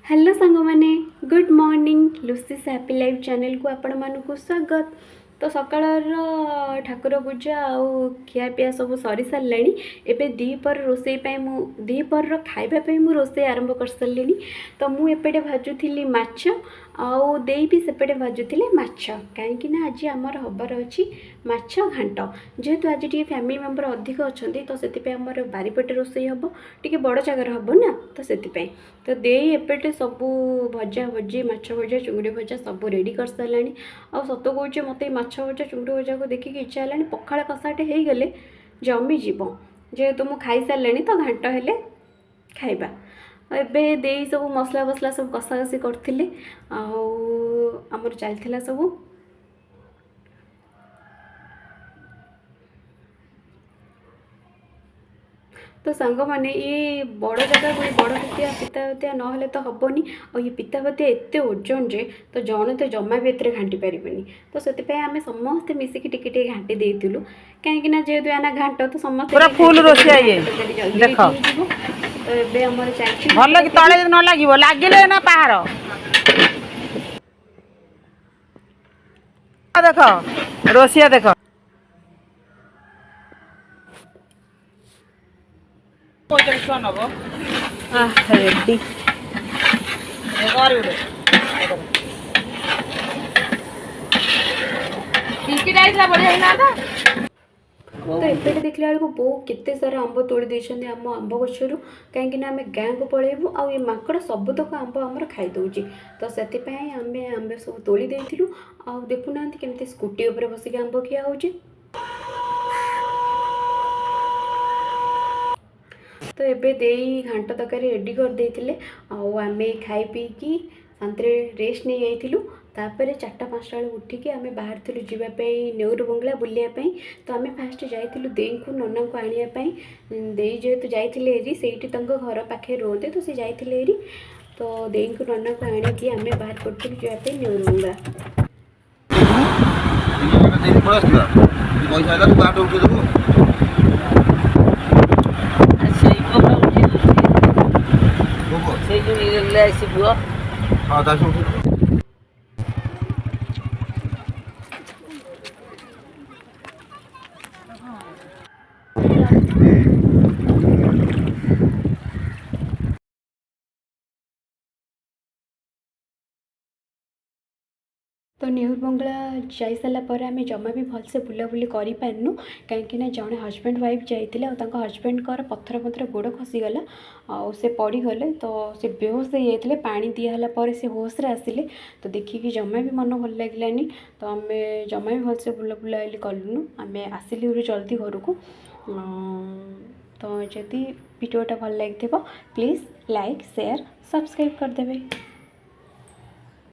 Hello सांग मैंने good morning Lucy's happy life channel को आपण मानक स्वागत। तो सकाळ ठाकुर पूजा आउ खियापिया सब सरी सारे एवं दीपर रोसई दीपर खावाई मुझे रोसई आरंभ कर सारे। तो मुझे भाजुली माछ आउ दे भी सेपटे भाजुले माछ कहीं आज आमर हबार अच्छी माछ घांट जेहेतु आज टी फैमिली मेंबर अधिक अच्छा तो से आमर बारीपटे रोसई हम टी बड़ जगार हम ना तो से तो दे एपटे सब भजा भजी माछ भजा चुंगड़ी भजा सब रेडी कर सारे। आ सत कहे मत माछ भजा चुंगड़ी भजा को देखिए इच्छा है पखाड़ कषाटे हो गले जमी जीव जेहेतु मुझे खाई सारे तो घांट हेले खाइबा। एबे दे सब मसला बसला सब कषा कषि करथिले आमर चलथिला सब। तो सांग मैंने ये बड़ जगह को बड़ पितिया पिता ना तो हेनी और ये पिता पतिया एत ओजन जे तो जड़े तो जमा भी एत घाटी पारे। तो से आम समस्ते मिसिकी टिके घाटी देलु कहीं जेहेतु आना घाट तो समस्त फुल रोसिया ये देख तो एबे हमर चाची भल कि तले न लागिवो लागिले ना पहाड़ देख रोसिया देख रेडी तो एपटे देखला बेलू बो केते सारा आंब तोड़ी देछन्ते आम आंब गछरु कहीं आम गाँ को पलैबू आ ये माकड़ सबुतक आंब आमर खाई दौची। तो से आम आंब सब तोड़ी देथिलु आ देखुना केमती स्कूटी उपर बसिक आंब खिया होची। तो एबे देई घांट तरकारी रेडी कर देथिले आम खाई पीकी शांति रेस्ट नहीं जाइलु। तापर 4-5 उठिकी आम बाहर थिलु जीवाई नेहरू बंगला बुलियापाई। तो आम फास्ट जाइलु देई को नना को आनियापाई देई जेहेतु जाइथिले एरी सेठी तंग घर पाखे रोते तो सी जाइथिले एरी तो देई को नना को आनिकी आम बाहर पड़थिलु जीवाई नेहरू बंगला। तो नेहरू बंगला जा सारापर आम जमा भी भलसे बुलाबुली करूँ कहीं जड़े हजबैंड वाइफ जाते हजबैंड पत्थर पत्थर गोड़ खसीगला से पड़गले तो से बेहोश हो जाते पा दिहला से होश रे आसिले। तो देखिए जमा भी मन भल लगे तो आम जमा भी भलसे बुलाबुली कलुनु आम आसिलु जल्दी घर को। तो जदि वीडियोटा भल लगी प्लीज़ लाइक शेयर सब्सक्राइब करदे।